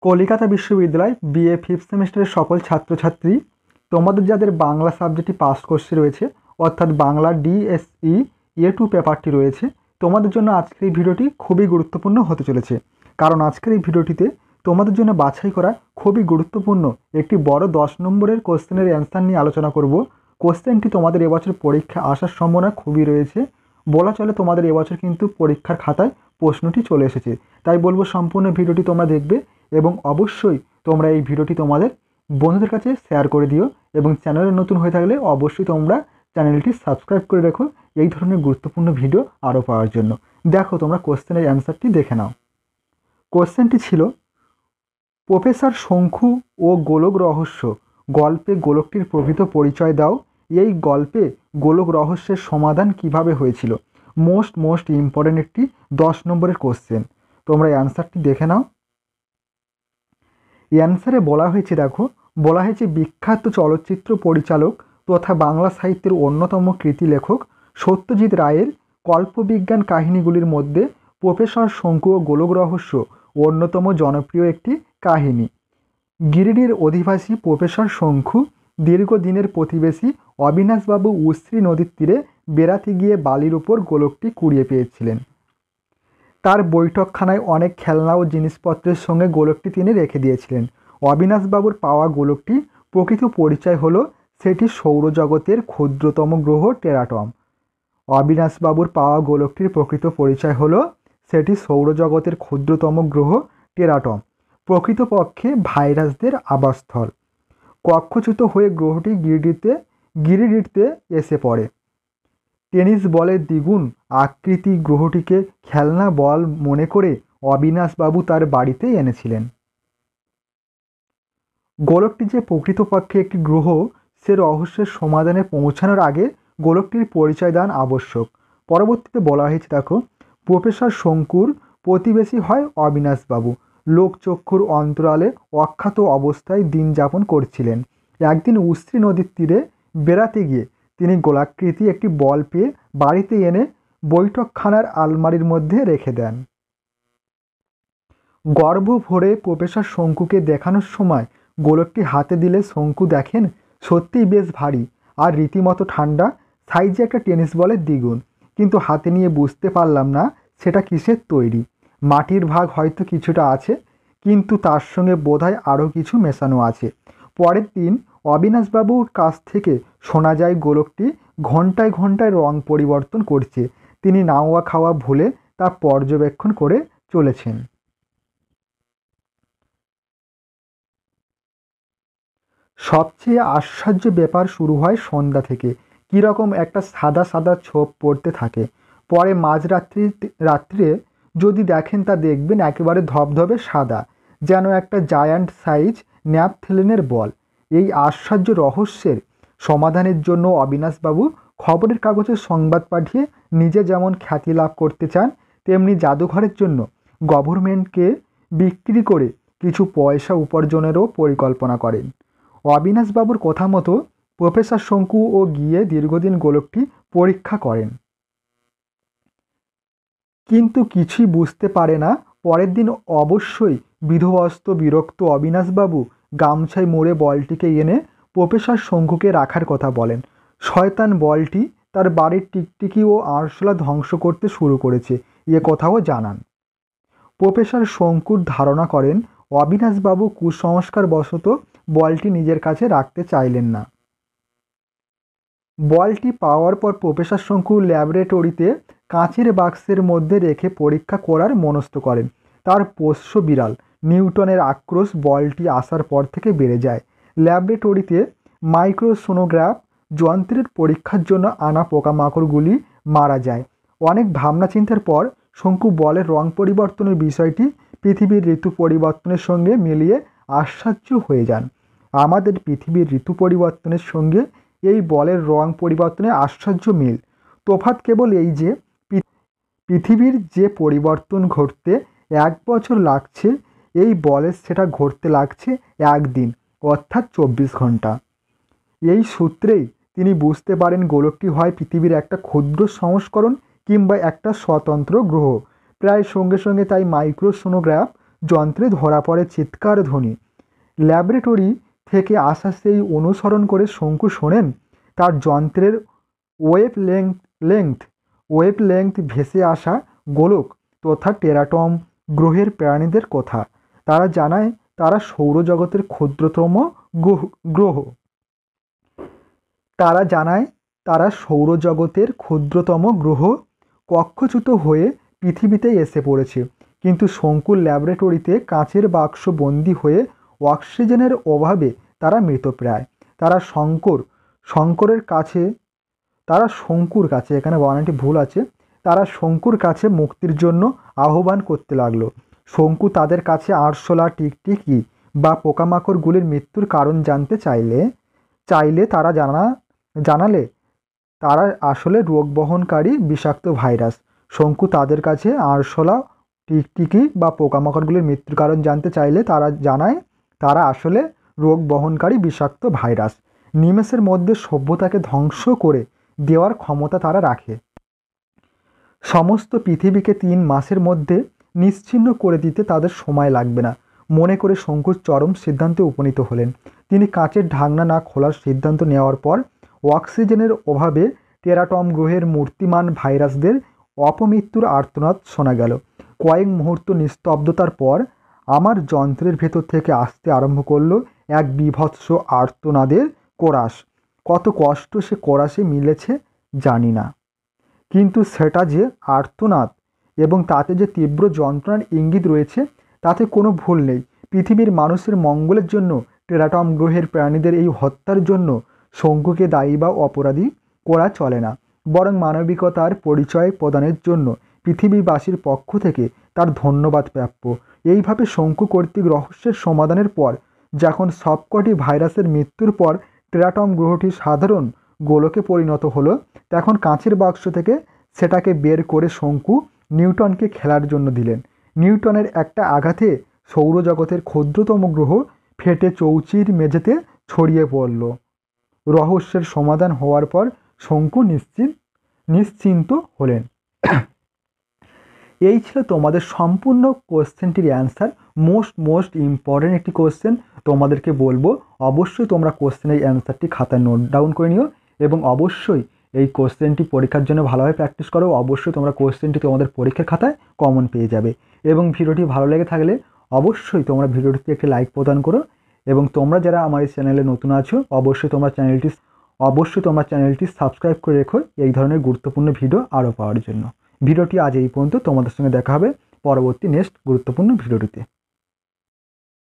কলিকাতা বিশ্ববিদ্যালয় BA fifth সেমিস্টারের সকল ছাত্রছাত্রী, তোমাদের যাদের বাংলা সাবজেক্টটি পাস কোর্সে রয়েছে, অর্থাৎ বাংলা ডিএসই A2 পেপারটি রয়েছে, তোমাদের জন্য আজকের এই ভিডিওটি খুবই গুরুত্বপূর্ণ হতে চলেছে। কারণ আজকের এই ভিডিওটিতে তোমাদের জন্য বাছাই করা খুবই গুরুত্বপূর্ণ একটি বড় 10 নম্বরের কোশ্চেনের অ্যান্সার নিয়ে আলোচনা করব। কোশ্চেনটি তোমাদের এবছর পরীক্ষা আসার সম্ভাবনা খুবই রয়েছে। বলা চলে তোমাদের এবছর কিন্তু পরীক্ষার খাতায় প্রশ্নটি চলে এসেছে। তাই বলবো সম্পূর্ণ ভিডিওটি তোমরা দেখবে এবং অবশ্যই তোমরা এই ভিডিওটি তোমাদের বন্ধুদের কাছে শেয়ার করে দিও এবং চ্যানেলে নতুন হয়ে থাকলে অবশ্যই তোমরা চ্যানেলটি সাবস্ক্রাইব করে রেখো এই ধরনের গুরুত্বপূর্ণ ভিডিও আরও পাওয়ার জন্য। দেখো তোমরা কোশ্চেনের অ্যান্সারটি দেখে নাও। কোশ্চেনটি ছিল, প্রফেসর শঙ্কু ও গোলক রহস্য গল্পে গোলকটির প্রকৃত পরিচয় দাও। এই গল্পে গোলক রহস্যের সমাধান কিভাবে হয়েছিল? মোস্ট ইম্পর্টেন্ট একটি 10 নম্বরের কোশ্চেন। তোমরা অ্যান্সারটি দেখে নাও। অ্যান্সারে বলা হয়েছে, দেখো বলা হয়েছে বিখ্যাত চলচ্চিত্র পরিচালক তথা বাংলা সাহিত্যের অন্যতম কৃতি লেখক সত্যজিৎ রায়ের কল্পবিজ্ঞান কাহিনীগুলির মধ্যে প্রফেসর শঙ্কু ও গোলক রহস্য অন্যতম জনপ্রিয় একটি কাহিনী। গিরিডির অধিবাসী প্রফেসর শঙ্কু দীর্ঘদিনের প্রতিবেশী অবিনাশবাবু উশ্রী নদীর তীরে বেড়াতে গিয়ে বালির উপর গোলকটি কুড়িয়ে পেয়েছিলেন। তার বৈঠকখানায় অনেক খেলনা ও জিনিসপত্রের সঙ্গে গোলকটি তিনি রেখে দিয়েছিলেন। অবিনাশবাবুর পাওয়া গোলকটি প্রকৃত পরিচয় হলো সেটি সৌরজগতের ক্ষুদ্রতম গ্রহ টেরাটম। অবিনাশবাবুর পাওয়া গোলকটির প্রকৃত পরিচয় হলো সেটি সৌরজগতের ক্ষুদ্রতম গ্রহ টেরাটম, প্রকৃতপক্ষে ভাইরাসদের আবাসস্থল। কক্ষচ্যুত হয়ে গ্রহটি গিরিডিতে এসে পড়ে। টেনিস বলের দ্বিগুণ আকৃতি গ্রহটিকে খেলনা বল মনে করে অবিনাশবাবু তার বাড়িতে এনেছিলেন। গোলকটি যে প্রকৃতপক্ষে একটি গ্রহ, সে রহস্যের সমাধানে পৌঁছানোর আগে গোলকটির পরিচয় দান আবশ্যক। পরবর্তীতে বলা হয়েছে, দেখো প্রফেসর শঙ্কুর প্রতিবেশী হয় অবিনাশবাবু। লোকচক্ষুর অন্তরালে অখ্যাত অবস্থায় দিন যাপন করছিলেন। একদিন উশ্রী নদীর তীরে বেড়াতে গিয়ে তিনি গোলাকৃতি একটি বল পেয়ে বাড়িতে এনে বৈঠকখানার আলমারির মধ্যে রেখে দেন। গর্ভ ভরে প্রফেসর শঙ্কুকে দেখানোর সময় গোলকটি হাতে দিলে শঙ্কু দেখেন সত্যিই বেশ ভারী আর রীতিমতো ঠান্ডা, সাইজে একটা টেনিস বলের দ্বিগুণ। কিন্তু হাতে নিয়ে বুঝতে পারলাম না সেটা কিসের তৈরি। মাটির ভাগ হয়তো কিছুটা আছে, কিন্তু তার সঙ্গে বোধহয় আরও কিছু মেশানো আছে। পরের দিন অবিনাশবাবুর কাছ থেকে শোনা যায় গোলকটি ঘন্টায় ঘন্টায় রং পরিবর্তন করছে। তিনি নাওয়া খাওয়া ভুলে তা পর্যবেক্ষণ করে চলেছেন। সবচেয়ে আশ্চর্য ব্যাপার শুরু হয় সন্ধ্যা থেকে। কীরকম একটা সাদা সাদা ছোপ পড়তে থাকে। পরে রাত্রে যদি দেখেন তা দেখবেন একেবারে ধবধবে সাদা, যেন একটা জায়ান্ট সাইজ ন্যাপথেলিনের বল। এই আশ্চর্য রহস্যের সমাধানের জন্য অবিনাশবাবু খবরের কাগজে সংবাদ পাঠিয়ে নিজে যেমন খ্যাতি লাভ করতে চান, তেমনি জাদুঘরের জন্য গভর্নমেন্টকে বিক্রি করে কিছু পয়সা উপার্জনেরও পরিকল্পনা করেন। অবিনাশবাবুর কথা মতো প্রফেসর শঙ্কু ও গিয়ে দীর্ঘদিন গোলকটি পরীক্ষা করেন, কিন্তু কিছুই বুঝতে পারে না। পরের দিন অবশ্যই বিধবস্ত বিরক্ত অবিনাশবাবু গামছায় মুড়ে বলটিকে এনে প্রফেসর শঙ্কুকে রাখার কথা বলেন। শয়তান বলটি তার বাড়ির টিকটিকি ও আরশোলা ধ্বংস করতে শুরু করেছে, এ কথাও জানান। প্রফেসর শঙ্কুর ধারণা করেন অবিনাশবাবু কুসংস্কারবশত বলটি নিজের কাছে রাখতে চাইলেন না। বলটি পাওয়ার পর প্রফেসর শঙ্কু ল্যাবরেটরিতে কাঁচের বাক্সের মধ্যে রেখে পরীক্ষা করার মনস্থ করেন। তার পোষ্য বিড়াল নিউটনের আক্রোশ বলটি আসার পর থেকে বেড়ে যায়। ল্যাবরেটরিতে মাইক্রোসোনোগ্রাফ যন্ত্রের পরীক্ষার জন্য আনা পোকামাকড়গুলি মারা যায়। অনেক ভাবনা চিন্তার পর শঙ্কু বলের রং পরিবর্তনের বিষয়টি পৃথিবীর ঋতু পরিবর্তনের সঙ্গে মিলিয়ে আশ্চর্য হয়ে যান। আমাদের পৃথিবীর ঋতু পরিবর্তনের সঙ্গে এই বলের রং পরিবর্তনের আশ্চর্য মিল। তফাৎ কেবল এই যে পৃথিবীর যে পরিবর্তন ঘটতে 1 বছর লাগছে, এই বলের সেটা ঘটতে লাগছে 1 দিন, অর্থাৎ 24 ঘন্টা। এই সূত্রেই তিনি বুঝতে পারেন গোলকটি হয় পৃথিবীর একটা ক্ষুদ্র সংস্করণ কিংবা একটা স্বতন্ত্র গ্রহ। প্রায় সঙ্গে সঙ্গে তাই মাইক্রোসোনোগ্রাফ যন্ত্রে ধরা পড়ে চিৎকার ধ্বনি। ল্যাবরেটরি থেকে আসা সেই অনুসরণ করে শঙ্কু শোনেন তার যন্ত্রের ওয়েভ লেংথ ভেসে আসা গোলক তথা টেরাটম গ্রহের প্রাণীদের কথা। তারা জানায় তারা সৌরজগতের ক্ষুদ্রতম গ্রহ। তারা জানায় তারা সৌরজগতের ক্ষুদ্রতম গ্রহ কক্ষচ্যুত হয়ে পৃথিবীতে এসে পড়েছে। কিন্তু শঙ্কুর ল্যাবরেটরিতে কাঁচের বাক্স বন্দী হয়ে অক্সিজেনের অভাবে তারা মৃতপ্রায়। তারা শঙ্কুর কাছে এখানে বানানটি ভুল আছে, তারা শঙ্কুর কাছে মুক্তির জন্য আহ্বান করতে লাগলো। শঙ্কু তাদের কাছে আরশোলা, টিকটিকি বা পোকামাকড়গুলির মৃত্যুর কারণ জানতে চাইলে তারা জানালে তারা আসলে রোগ বহনকারী বিষাক্ত ভাইরাস। শঙ্কু তাদের কাছে আরশোলা, টিকটিকি বা পোকামাকড়গুলির মৃত্যুর কারণ জানতে চাইলে তারা জানায় তারা আসলে রোগ বহনকারী বিষাক্ত ভাইরাস। নিমেষের মধ্যে সভ্যতাকে ধ্বংস করে দেওয়ার ক্ষমতা তারা রাখে। সমস্ত পৃথিবীকে 3 মাসের মধ্যে নিশ্চিহ্ন করে দিতে তাদের সময় লাগবে না মনে করে শঙ্কু চরম সিদ্ধান্তে উপনীত হলেন। তিনি কাঁচের ঢাকনা না খোলার সিদ্ধান্ত নেওয়ার পর অক্সিজেনের অভাবে টেরাটম গ্রহের মূর্তিমান ভাইরাসদের অপমৃত্যুর আর্তনাদ শোনা গেল। কয়েক মুহূর্ত নিস্তব্ধতার পর আমার যন্ত্রের ভেতর থেকে আসতে আরম্ভ করলো এক বীভৎস আর্তনাদের কোরাস। কত কষ্ট সে কোরাসে মিলেছে জানি না, কিন্তু সেটা যে আর্তনাদ এবং তাতে যে তীব্র যন্ত্রণার ইঙ্গিত রয়েছে তাতে কোনো ভুল নেই। পৃথিবীর মানুষের মঙ্গলের জন্য টেরাটম গ্রহের প্রাণীদের এই হত্যার জন্য শঙ্কুকে দায়ী বা অপরাধী করা চলে না, বরং মানবিকতার পরিচয় প্রদানের জন্য পৃথিবীবাসীর পক্ষ থেকে তার ধন্যবাদ প্রাপ্য। এইভাবে শঙ্কু কর্তৃক রহস্যের সমাধানের পর যখন সবকটি ভাইরাসের মৃত্যুর পর টেরাটম গ্রহটি সাধারণ গোলকে পরিণত হলো, তখন কাঁচের বাক্স থেকে সেটাকে বের করে শঙ্কু নিউটনকে খেলার জন্য দিলেন। নিউটনের একটা আঘাতে সৌরজগতের ক্ষুদ্রতম গ্রহ ফেটে চৌচির মেঝেতে ছড়িয়ে পড়ল। রহস্যের সমাধান হওয়ার পর শঙ্কু নিশ্চিন্ত হলেন। এই ছিল তোমাদের সম্পূর্ণ কোশ্চেনটির অ্যান্সার। মোস্ট ইম্পর্টেন্ট একটি কোশ্চেন। তোমাদেরকে বলবো অবশ্যই তোমরা কোশ্চেনের অ্যান্সারটি খাতায় নোট ডাউন করে নিও এবং অবশ্যই এই কোশ্চেনটি পরীক্ষার জন্য ভালোভাবে প্র্যাকটিস করো। অবশ্যই তোমরা কোশ্চেনটি তোমাদের পরীক্ষার খাতায় কমন পেয়ে যাবে। এবং ভিডিওটি ভালো লেগে থাকলে অবশ্যই তোমরা ভিডিওটিতে একটি লাইক প্রদান করো এবং তোমরা যারা আমার এই চ্যানেলে নতুন আছো অবশ্যই তোমরা চ্যানেলটি সাবস্ক্রাইব করে রেখো এই ধরনের গুরুত্বপূর্ণ ভিডিও আরও পাওয়ার জন্য। ভিডিওটি আজ এই পর্যন্ত। তোমাদের সঙ্গে দেখা হবে পরবর্তী নেক্সট গুরুত্বপূর্ণ ভিডিওটিতে।